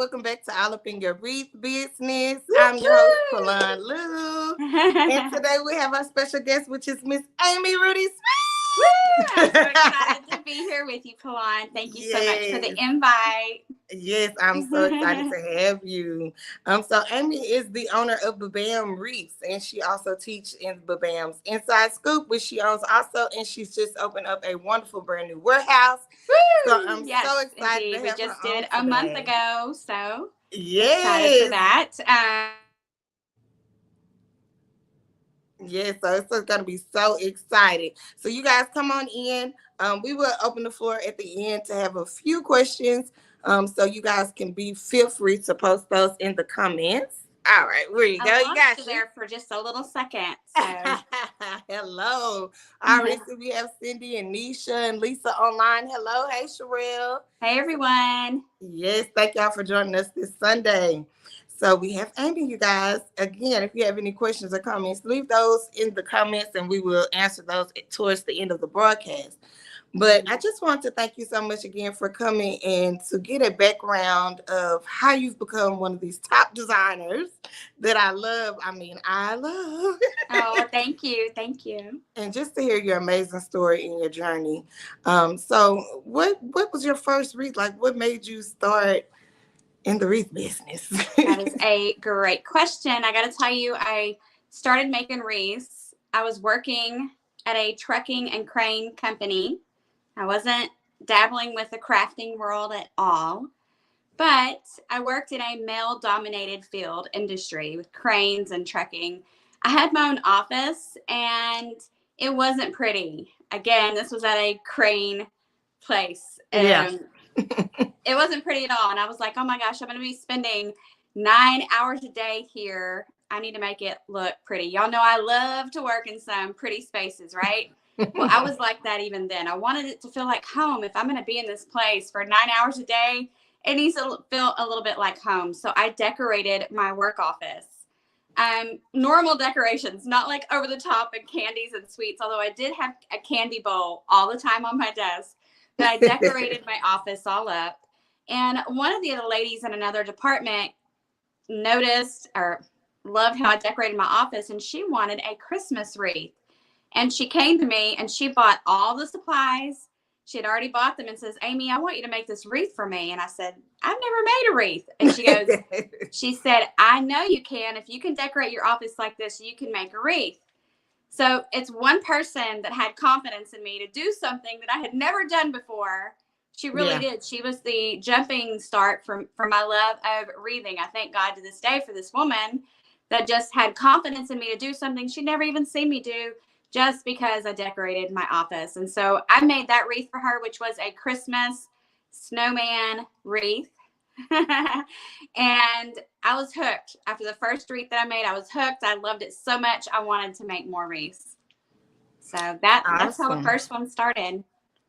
Welcome back to All Up in Your Wreath Business. I'm your host, Woo-hoo! Kalon Lou. And today we have our special guest, which is Miss Amy Rudy Woo! I'm Smith. so excited to be here with you, Kalon. Thank you so much for the invite. Yes, I'm so excited to have you. So Amy is the owner of Babam Wreaths, and she also teaches in Babams Inside Scoop, which she owns also, and she's just opened up a wonderful brand new warehouse. So Woo! I'm Yes, so excited indeed. to We have her just on did a month today. ago, so excited for Yes. that. Yes, so it's going to be so exciting. So you guys come on in. We will open the floor at the end to have a few questions. So you guys can feel free to post those in the comments. All right, where you I go. You lost got you you. there for just a little second. So Hello. All right, so we have Cindy and Nisha and Lisa online. Hello. Hey, Sherelle. hey, everyone. Yes, thank y'all for joining us this Sunday. So we have Amy, you guys. Again, if you have any questions or comments, leave those in the comments and we will answer those towards the end of the broadcast. But I just want to thank you so much again for coming and to get a background of how you've become one of these top designers that I love. I love. Oh, thank you. Thank you. And just to hear your amazing story and your journey. So what was your first wreath? Like, what made you start in the wreath business? That is a great question. I got to tell you, I started making wreaths. I was working at a trucking and crane company. I wasn't dabbling with the crafting world at all, but I worked in a male-dominated field industry with cranes and trucking. I had my own office, and it wasn't pretty. Again, this was at a crane place. Yeah. It wasn't pretty at all. And I was like, oh my gosh, I'm going to be spending 9 hours a day here. I need to make it look pretty. Y'all know I love to work in some pretty spaces, right? Well, I was like that even then. I wanted it to feel like home. If I'm going to be in this place for 9 hours a day, it needs to feel a little bit like home. So I decorated my work office. Normal decorations, not like over the top and candies and sweets, although I did have a candy bowl all the time on my desk. But I decorated my office all up. And one of the other ladies in another department noticed or loved how I decorated my office, and she wanted a Christmas wreath. And she came to me and she bought all the supplies. She had already bought them and says, Amy, I want you to make this wreath for me. And I said, I've never made a wreath. And she said, I know you can. If you can decorate your office like this, you can make a wreath. So it's one person that had confidence in me to do something that I had never done before. She really did. She was the jumping start for my love of wreathing. I thank God to this day for this woman that just had confidence in me to do something she'd never even seen me do just because I decorated my office. And so I made that wreath for her, which was a Christmas snowman wreath. And I was hooked. After the first wreath that I made, I was hooked. I loved it so much. I wanted to make more wreaths. So that's how the first one started.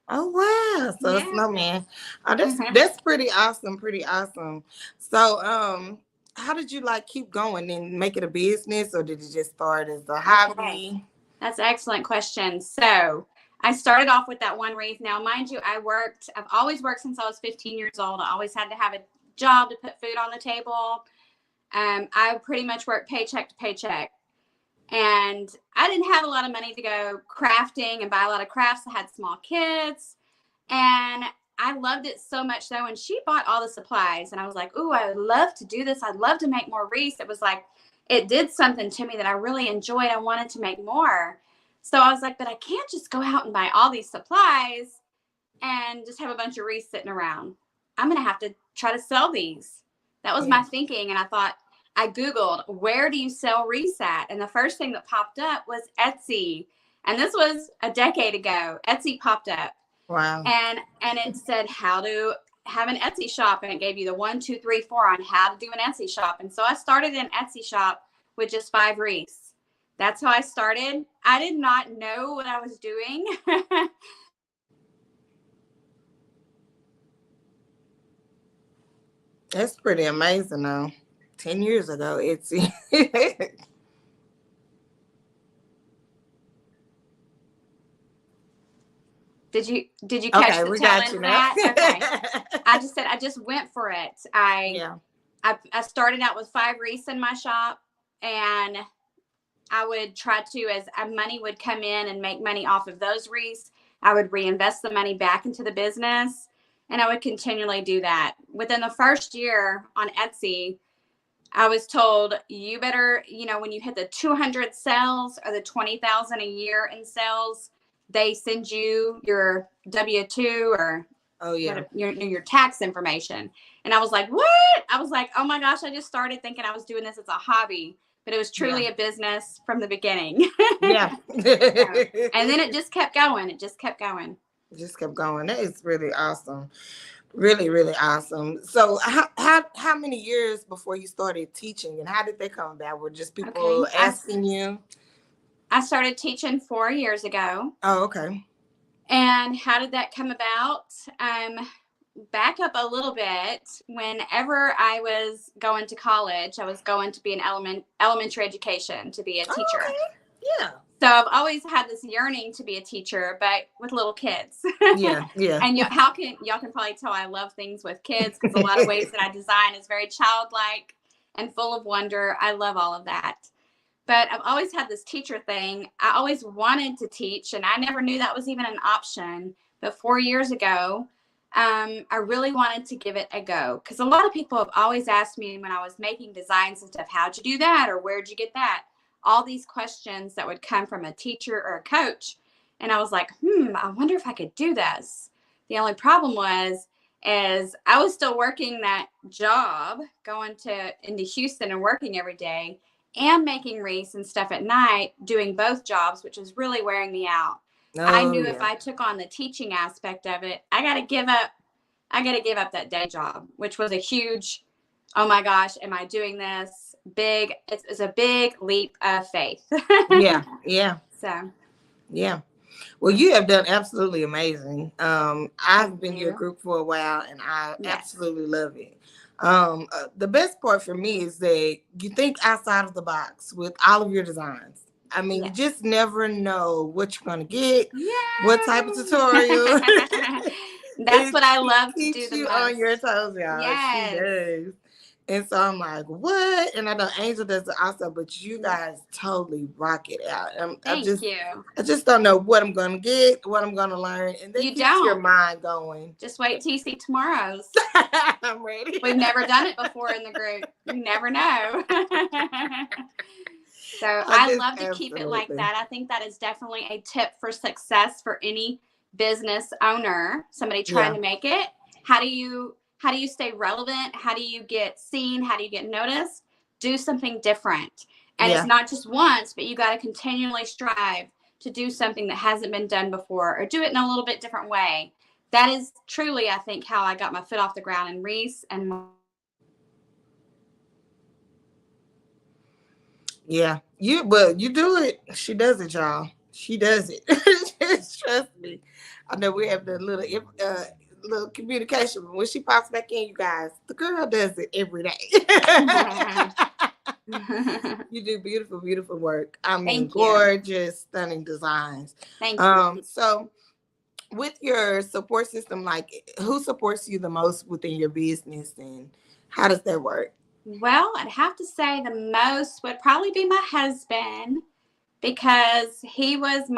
Oh wow! So Yeah. snowman. Oh, that's pretty awesome. Pretty awesome. So how did you keep going and make it a business, or did it just start as a hobby? Okay. That's an excellent question. So I started off with that one wreath. Now, mind you, I've always worked since I was 15 years old. I always had to have a job to put food on the table. I pretty much worked paycheck to paycheck. And I didn't have a lot of money to go crafting and buy a lot of crafts. I had small kids. And I loved it so much, though. And she bought all the supplies. And I was like, ooh, I would love to do this. I'd love to make more wreaths. It was like, it did something to me that I really enjoyed. I wanted to make more. So I was like, but I can't just go out and buy all these supplies and just have a bunch of wreaths sitting around. I'm going to have to try to sell these. That was my thinking. And I thought, I Googled, where do you sell wreaths at? And the first thing that popped up was Etsy. And this was a decade ago. Etsy popped up. Wow. And it said how to have an Etsy shop. And it gave you the 1, 2, 3, 4 on how to do an Etsy shop. And so I started an Etsy shop with just 5 wreaths. That's how I started. I did not know what I was doing. That's pretty amazing, though. 10 years ago, Etsy. Did you catch the tail end of that? Okay. I just said, I just went for it. I started out with 5 wreaths in my shop, and I would try to, as money would come in and make money off of those wreaths, I would reinvest the money back into the business, and I would continually do that. Within the first year on Etsy, I was told, you better, when you hit the 200 sales or the 20,000 a year in sales, they send you your W-2 or your tax information. And I was like, what? I was like, oh my gosh, I just started thinking I was doing this as a hobby, but it was truly a business from the beginning. Yeah. And then it just kept going. It just kept going. That is really awesome. Really, really awesome. So how many years before you started teaching, and how did they come about? Were just people asking you? I started teaching 4 years ago. Oh, okay. And how did that come about? Back up a little bit. Whenever I was going to college, I was going to be in elementary education to be a teacher. Oh, okay. Yeah. So I've always had this yearning to be a teacher, but with little kids. Yeah. And y'all can probably tell I love things with kids, because a lot of ways that I design is very childlike and full of wonder. I love all of that. But I've always had this teacher thing. I always wanted to teach, and I never knew that was even an option. But 4 years ago, I really wanted to give it a go, because a lot of people have always asked me when I was making designs and stuff, how'd you do that? Or where'd you get that? All these questions that would come from a teacher or a coach. And I was like, I wonder if I could do this. The only problem is I was still working that job, going into Houston and working every day, and making wreaths and stuff at night, doing both jobs, which was really wearing me out. I knew if I took on the teaching aspect of it, I got to give up that day job, which was a huge, oh my gosh, am I doing this? Big. It's a big leap of faith. Yeah. So. Yeah. Well, you have done absolutely amazing. I've been in your group for a while, and I absolutely love it. The best part for me is that you think outside of the box with all of your designs. I mean, you just never know what you're going to get, what type of tutorial. That's what I love to do the you most. On your toes, y'all. Yes. She does. And so I'm like, what? And I know Angel does it also, but you guys totally rock it out. Thank you. I just don't know what I'm going to get, what I'm going to learn. And then keeps your mind going. Just wait till you see tomorrow's. I'm ready. We've never done it before in the group. You never know. So I love to keep it like that. I think that is definitely a tip for success for any business owner, somebody trying to make it. How do you stay relevant? How do you get seen? How do you get noticed? Do something different. And it's not just once, but you got to continually strive to do something that hasn't been done before, or do it in a little bit different way. That is truly, I think, how I got my foot off the ground in wreaths and you do it. She does it, y'all. She does it. Just trust me. I know we have the little communication, but when she pops back in, you guys, the girl does it every day. You do beautiful, beautiful work. I mean, gorgeous, stunning designs. Thank you. So with your support system, like, who supports you the most within your business, and how does that work? Well, I'd have to say the most would probably be my husband, because he is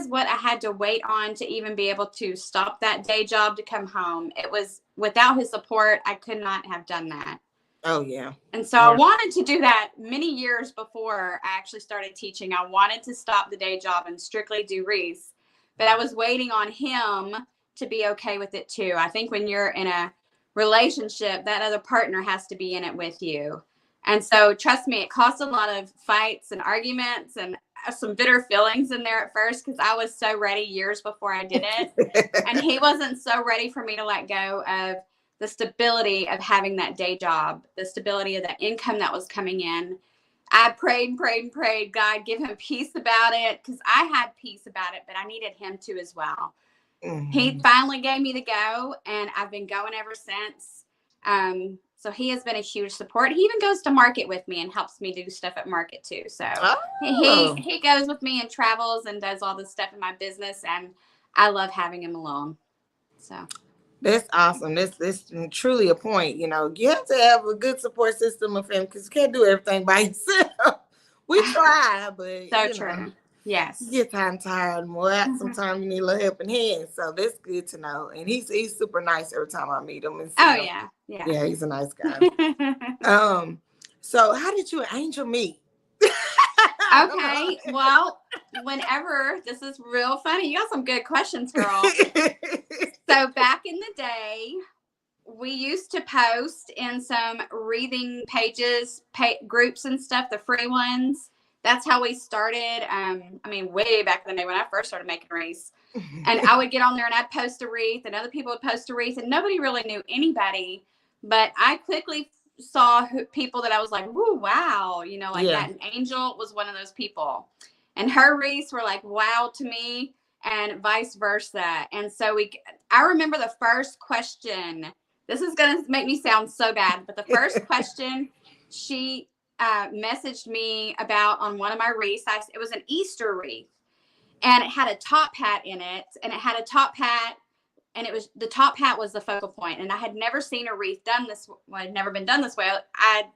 what I had to wait on to even be able to stop that day job to come home. It was without his support, I could not have done that. Oh, yeah. And so I wanted to do that many years before I actually started teaching. I wanted to stop the day job and strictly do wreaths, but I was waiting on him to be okay with it too. I think when you're in a relationship, that other partner has to be in it with you. And so trust me, it caused a lot of fights and arguments and some bitter feelings in there at first, because I was so ready years before I did it. And he wasn't so ready for me to let go of the stability of having that day job, the stability of the income that was coming in. I prayed and prayed and prayed, God, give him peace about it, because I had peace about it, but I needed him to as well. Mm-hmm. He finally gave me the go, and I've been going ever since. So he has been a huge support. He even goes to market with me and helps me do stuff at market too. So he goes with me and travels and does all this stuff in my business, and I love having him along. So That's awesome. That's truly a point. You know, you have to have a good support system of family because you can't do everything by yourself. We try, but So you know, true. you Yes. get tired and more. Sometimes you need a little helping hand. So that's good to know. And he's super nice every time I meet him and see Oh him. yeah. Yeah. Yeah, he's a nice guy. Um, so how did you and Angel meet? Okay. Well, whenever this is real funny, you got some good questions, girl. So back in the day, we used to post in some wreathing pages, groups and stuff, the free ones. That's how we started. I mean, way back in the day when I first started making wreaths. And I would get on there and I'd post a wreath, and other people would post a wreath, and nobody really knew anybody. But I quickly saw people that I was like, "Woo, wow," you know, like Yeah. that. And Angel was one of those people, and her wreaths were like, "Wow" to me, and vice versa. And so I remember the first question. This is gonna make me sound so bad, but the first question she messaged me about on one of my wreaths, it was an Easter wreath, and it had a top hat in it, and it had a top hat, and it was the top hat was the focal point, and I had never seen a wreath done this. Well, had never been done this way. I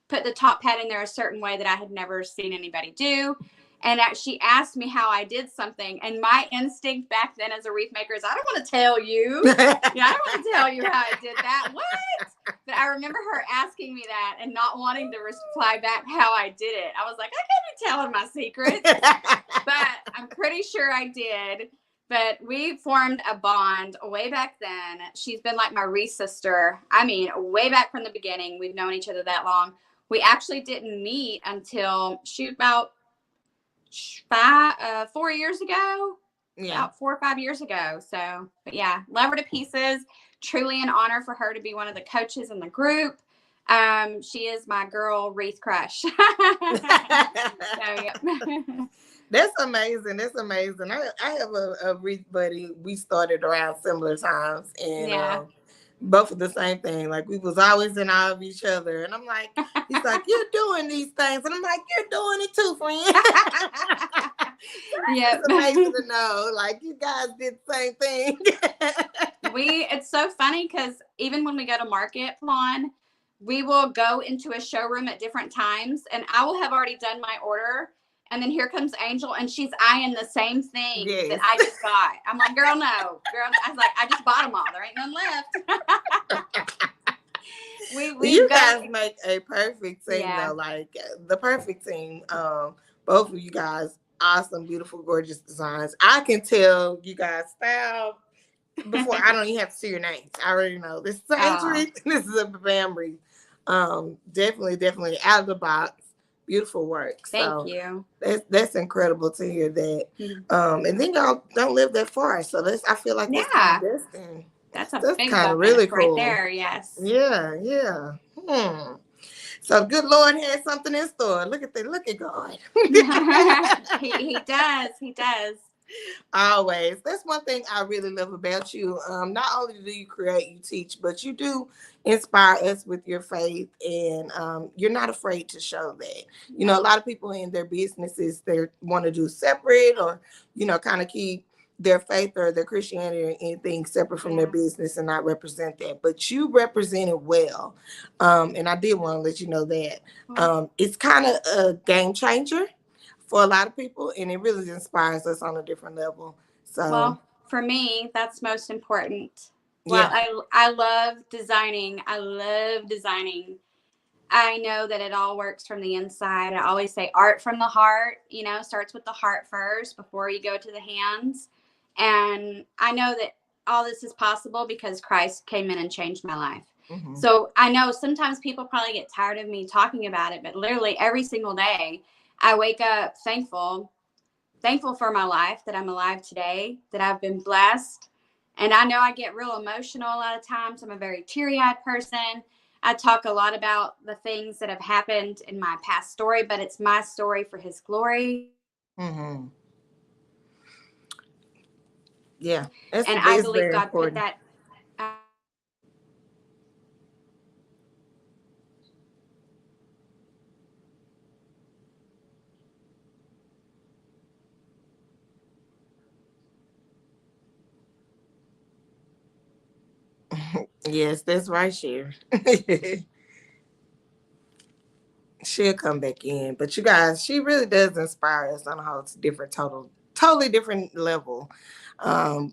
put the top hat in there a certain way that I had never seen anybody do. And she asked me how I did something, and my instinct back then as a wreath maker is, I don't want to tell you. Yeah, I don't want to tell you how I did that. What? But I remember her asking me that and not wanting to reply back how I did it. I was like, I can't be telling my secrets, but I'm pretty sure I did. But we formed a bond way back then. She's been like my wreath sister. I mean, way back from the beginning. We've known each other that long. We actually didn't meet until about 4 years ago. Yeah. About 4 or 5 years ago. So, but yeah, love her to pieces. Truly an honor for her to be one of the coaches in the group. She is my girl wreath crush. So, yeah. That's amazing. That's amazing. I have a wreath buddy. We started around similar times, and Yeah. both of the same thing. Like we was always in awe of each other. And I'm like, he's like, you're doing these things. And I'm like, you're doing it too, friend. Yep. It's amazing to know. Like you guys did the same thing. It's so funny because even when we go to market, Fawn, we will go into a showroom at different times, and I will have already done my order. And then here comes Angel, and she's eyeing the same thing that I just got. I'm like, girl, no. Girl, I was like, I just bought them all. There ain't none left. You guys make a perfect team, though. Like the perfect team. Both of you guys, awesome, beautiful, gorgeous designs. I can tell you guys style before I don't even have to see your names. I already know this is Angel. This is a Babam Wreath. Definitely out of the box. Beautiful work. Thank you. That's incredible to hear that. And then y'all don't live that far, so I feel like that's kind of destined. That's big kind of really cool. Right there. Yes. Yeah. So good Lord has something in store. Look at God. He does. He does. Always. That's one thing I really love about you. Not only do you create, you teach, but you do inspire us with your faith, and you're not afraid to show that. You know, a lot of people in their businesses, they want to do separate, or kind of keep their faith or their Christianity or anything separate from their business and not represent that. But you represent it well, and I did want to let you know that it's kind of a game changer for a lot of people, and it really inspires us on a different level. So, well, for me, that's most important. Well, I love designing. I know that it all works from the inside. I always say art from the heart, starts with the heart first before you go to the hands. And I know that all this is possible because Christ came in and changed my life. So I know sometimes people probably get tired of me talking about it, but literally every single day I wake up thankful for my life, that I'm alive today, that I've been blessed. And I know I get real emotional a lot of times. I'm a very teary-eyed person. I talk a lot about the things that have happened in my past story, but it's my story for His glory. Yeah. And I believe God put that. Yes, that's right, Sherry. She'll come back in. But you guys, she really does inspire us on a whole different, totally different level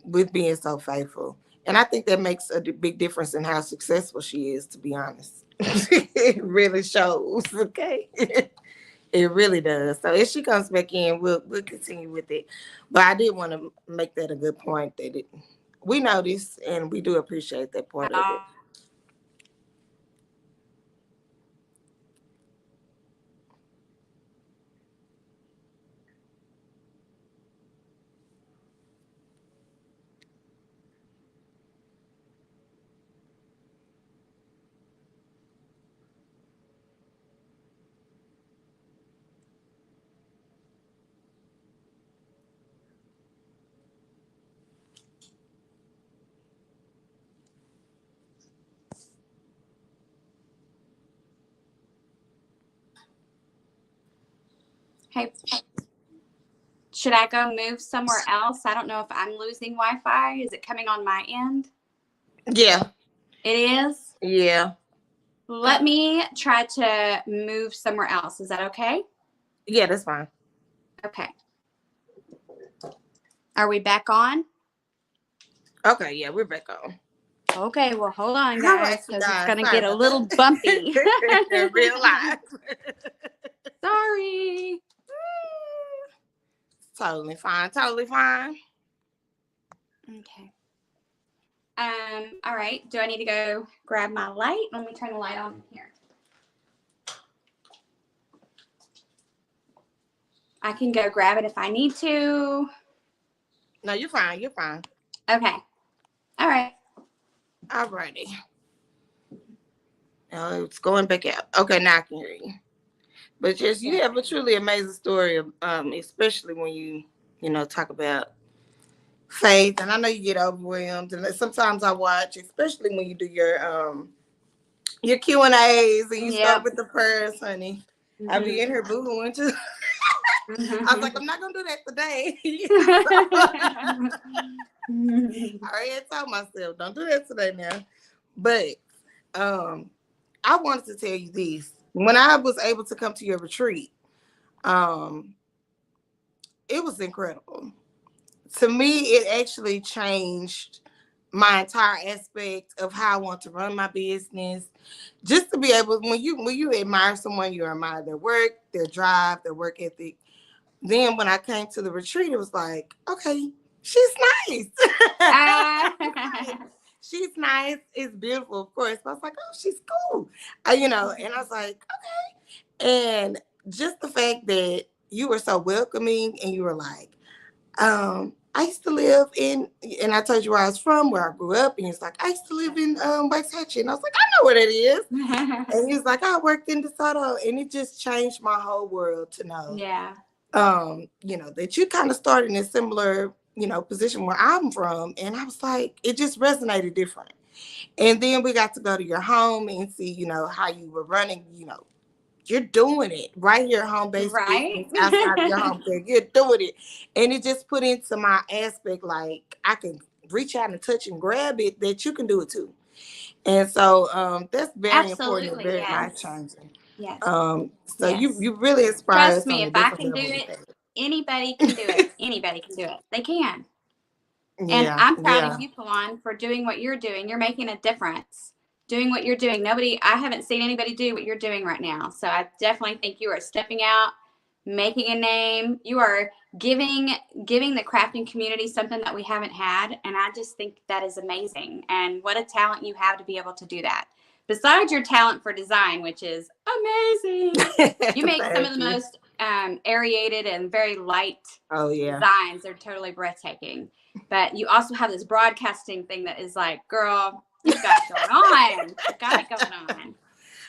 with being so faithful. And I think that makes a big difference in how successful she is, to be honest. It really shows, okay? It really does. So if she comes back in, we'll continue with it. But I did want to make that a good point that we notice and we do appreciate that part of it. Hey, should I go move somewhere else? I don't know if I'm losing Wi-Fi. Is it coming on my end? Yeah. It is? Yeah. Let me try to move somewhere else. Is that okay? Yeah, that's fine. Okay. Are we back on? Okay, yeah, we're back on. Okay, well, hold on, All right, guys, you because it's guys. going to Sorry get a about little that. bumpy. Real life. Sorry. Totally fine. Totally fine. Okay. All right. Do I need to go grab my light? Let me turn the light on here. I can go grab it if I need to. No, you're fine. You're fine. Okay. All right. Alrighty. Oh, it's going back out. Okay, now I can hear you. But just you have a truly amazing story, especially when talk about faith. And I know you get overwhelmed, and sometimes I watch, especially when you do your Q&As and you start Yep. with the prayers, honey. I be in here boohooing too. I was like, I'm not gonna do that today. I already told myself, don't do that today now. But I wanted to tell you this. When I was able to come to your retreat, um, it was incredible. To me, it actually changed my entire aspect of how I want to run my business. Just to be able, when you admire someone, you admire their work, their drive, their work ethic. Then when I came to the retreat, it was like, okay, she's nice. She's nice. It's beautiful, of course. But I was like, oh, she's cool. And I was like, and just the fact that you were so welcoming and you were like, I used to live and I told you where I was from, where I grew up, and he's like, I used to live in West Hatchet. And I was like, I know where that is. And he was like, I worked in DeSoto, and it just changed my whole world to know. Yeah. That you kind of started in a similar, position where I'm from. And I was like, it just resonated different. And then we got to go to your home and see, how you were running, you're doing it right here, home based right business outside of your home care. You're doing it. And it just put into my aspect, like I can reach out and touch and grab it, that you can do it too. And so that's very important and very life changing. Yes. So you really inspire Trust us me, on if a I different can do level. it, anybody can do it. Anybody can do it. They can. Yeah, and I'm proud of you, Pawan, for doing what you're doing. You're making a difference. Doing what you're doing. I haven't seen anybody do what you're doing right now. So I definitely think you are stepping out, making a name. You are giving the crafting community something that we haven't had. And I just think that is amazing. And what a talent you have to be able to do that. Besides your talent for design, which is amazing. You make some of the most aerated and very light designs. They're totally breathtaking. But you also have this broadcasting thing that is like, girl, you've got it going on. You've got it going on.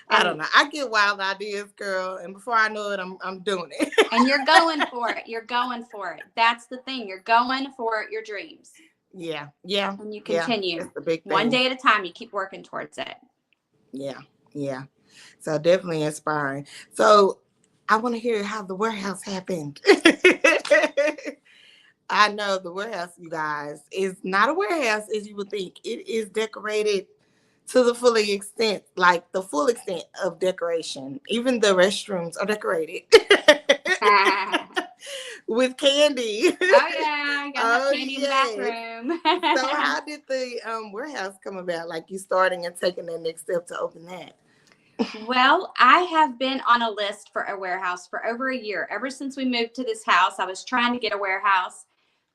I don't know. I get wild ideas, girl, and before I know it, I'm doing it. And you're going for it. You're going for it. That's the thing. You're going for your dreams. Yeah. And you continue. That's the big thing. One day at a time, you keep working towards it. Yeah. So definitely inspiring. So I want to hear how the warehouse happened. I know the warehouse, you guys, is not a warehouse as you would think. It is decorated to the fully extent, like the full extent of decoration. Even the restrooms are decorated with candy. Oh yeah, you gotta have Oh candy in the yes. bathroom. So how did the warehouse come about? Like you starting and taking that next step to open that? Well, I have been on a list for a warehouse for over a year. Ever since we moved to this house, I was trying to get a warehouse,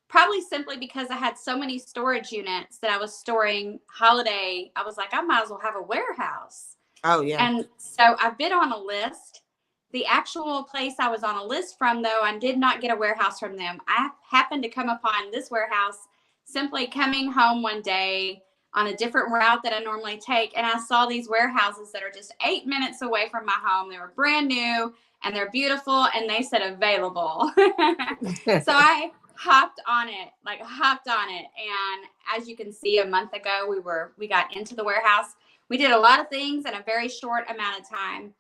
probably simply because I had so many storage units that I was storing holiday. I was like, I might as well have a warehouse. Oh yeah. And so I've been on a list. The actual place I was on a list from, though, I did not get a warehouse from them. I happened to come upon this warehouse simply coming home one day on a different route that I normally take. And I saw these warehouses that are just 8 minutes away from my home. They were brand new and they're beautiful. And they said available. So I hopped on it. And as you can see, a month ago, we got into the warehouse. We did a lot of things in a very short amount of time.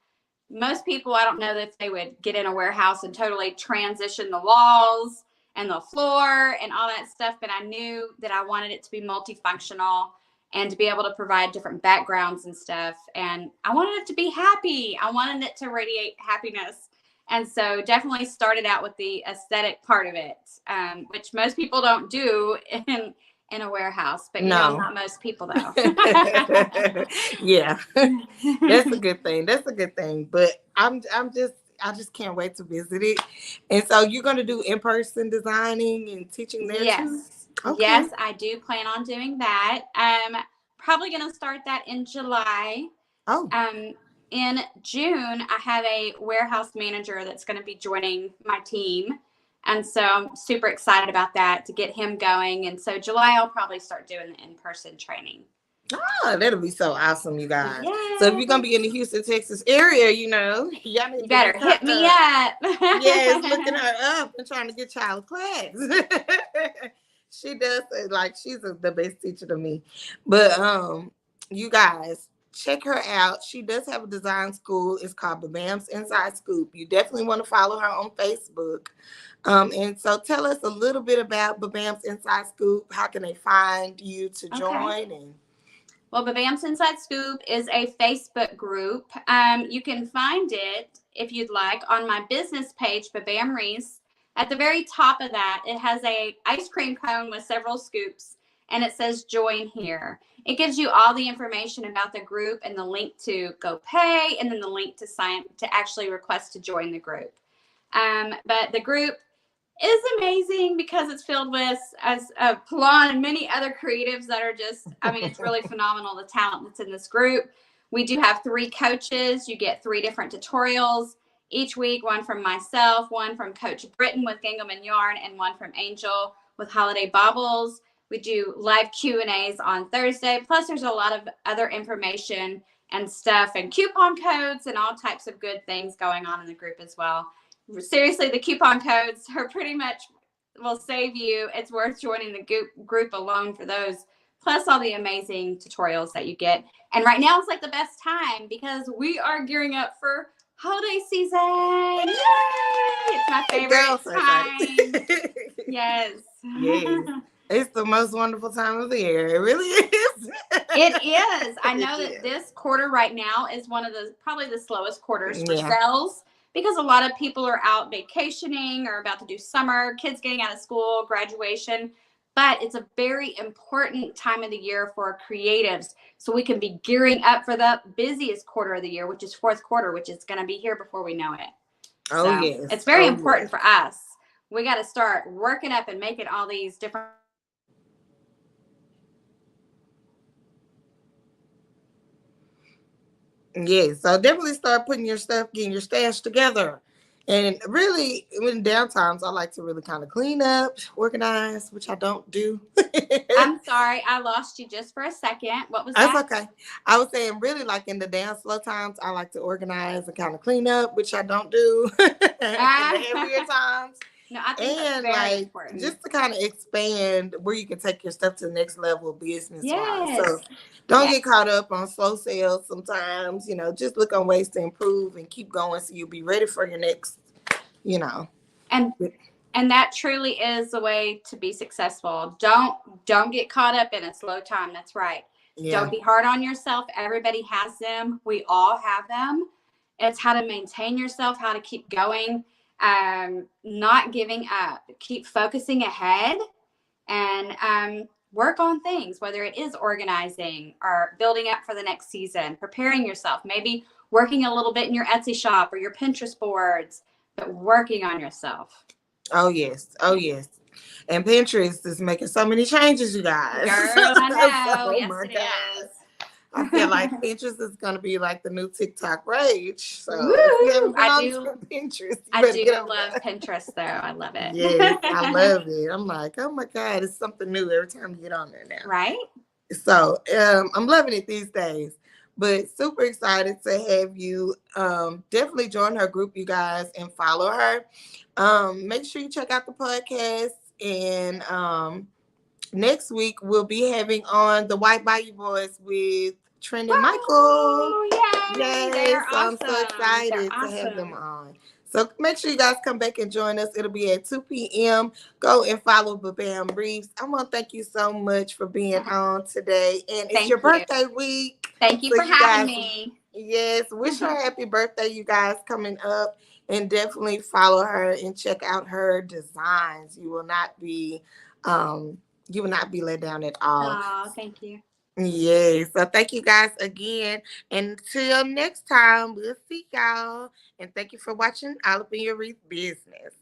Most people, I don't know if they would get in a warehouse and totally transition the walls and the floor and all that stuff. But I knew that I wanted it to be multifunctional and to be able to provide different backgrounds and stuff. And I wanted it to be happy. I wanted it to radiate happiness. And so definitely started out with the aesthetic part of it, which most people don't do in a warehouse. But, no, not most people, though. Yeah, that's a good thing. That's a good thing. But I just can't wait to visit it. And so you're going to do in-person designing and teaching there too? Okay. Yes, I do plan on doing that. Probably going to start that in July. Oh. In June, I have a warehouse manager that's going to be joining my team. And so I'm super excited about that, to get him going. And so July, I'll probably start doing the in-person training. Oh, that'll be so awesome, you guys. Yes. So if you're going to be in the Houston, Texas area, you better hit me up. Yes, looking her up and trying to get y'all a class. She does, like, she's the best teacher to me. But you guys, check her out. She does have a design school. It's called Babams Inside Scoop. You definitely want to follow her on Facebook. And so tell us a little bit about Babams Inside Scoop. How can they find you to join? Okay. Well, Babams Inside Scoop is a Facebook group. You can find it, if you'd like, on my business page, Babam Wreaths. At the very top of that, it has a ice cream cone with several scoops, and it says join here. It gives you all the information about the group and the link to go pay, and then the link to sign to actually request to join the group. But the group is amazing because it's filled with Palon and many other creatives that are just, it's really phenomenal, the talent that's in this group. We do have 3 coaches. You get 3 different tutorials each week, one from myself, one from Coach Britton with Gingham and Yarn, and one from Angel with Holiday Baubles. We do live Q&As on Thursday. Plus, there's a lot of other information and stuff and coupon codes and all types of good things going on in the group as well. Seriously, the coupon codes are pretty much will save you. It's worth joining the group alone for those, plus all the amazing tutorials that you get. And right now, it's like the best time because we are gearing up for holiday season. Yay! It's my favorite time. Yes. Yes. It's the most wonderful time of the year. It really is. It is. I know that this quarter right now is one of probably the slowest quarters for sales, because a lot of people are out vacationing or about to do summer, kids getting out of school, graduation. But it's a very important time of the year for creatives, so we can be gearing up for the busiest quarter of the year, which is fourth quarter, which is going to be here before we know it. Oh, so yes. It's very important for us. We got to start working up and making all these different. Yes, so definitely start putting your stuff, getting your stash together. And really, in downtimes, I like to really kind of clean up, organize, which I don't do. I'm sorry, I lost you just for a second. What was that? That's okay. I was saying, really, like in the down slow times, I like to organize and kind of clean up, which I don't do in the heavier times. No, I think that's very important. Just to kind of expand where you can take your stuff to the next level business-wise. Yes. So don't get caught up on slow sales sometimes. Just look on ways to improve and keep going so you'll be ready for your next, And that truly is the way to be successful. Don't get caught up in a slow time. That's right. Yeah. Don't be hard on yourself. Everybody has them. We all have them. It's how to maintain yourself, how to keep going, not giving up. Keep focusing ahead and work on things, whether it is organizing or building up for the next season, preparing yourself, maybe working a little bit in your Etsy shop or your Pinterest boards, but working on yourself. Oh yes. Oh yes. And Pinterest is making so many changes, you guys. Girl, I know. Oh Yes, my it God. is. I feel like Pinterest is gonna be like the new TikTok rage. So if you Woo! haven't been on to Pinterest, you I better do get over love there. Pinterest though. I love it. Yes, I love it. I'm like, oh my God, it's something new every time you get on there now. Right? So I'm loving it these days. But super excited to have you. Definitely join her group, you guys, and follow her. Make sure you check out the podcast. And next week we'll be having on the White Bayou Boys with Trent and Michael. Woo! Yay! They Yes, are I'm awesome. so excited They're to have them awesome. on. So make sure you guys come back and join us. It'll be at 2 p.m. Go and follow Babam Wreaths. I want to thank you so much for being on today. And it's Thank your you. birthday week. Thank you So for you having guys, me. yes, wish her happy birthday, you guys, coming up. And definitely follow her and check out her designs. Um, you will not be let down at all. Oh, thank you. Yes. So thank you guys again. Until next time, we'll see y'all. And thank you for watching All Up in Your Wreath Business.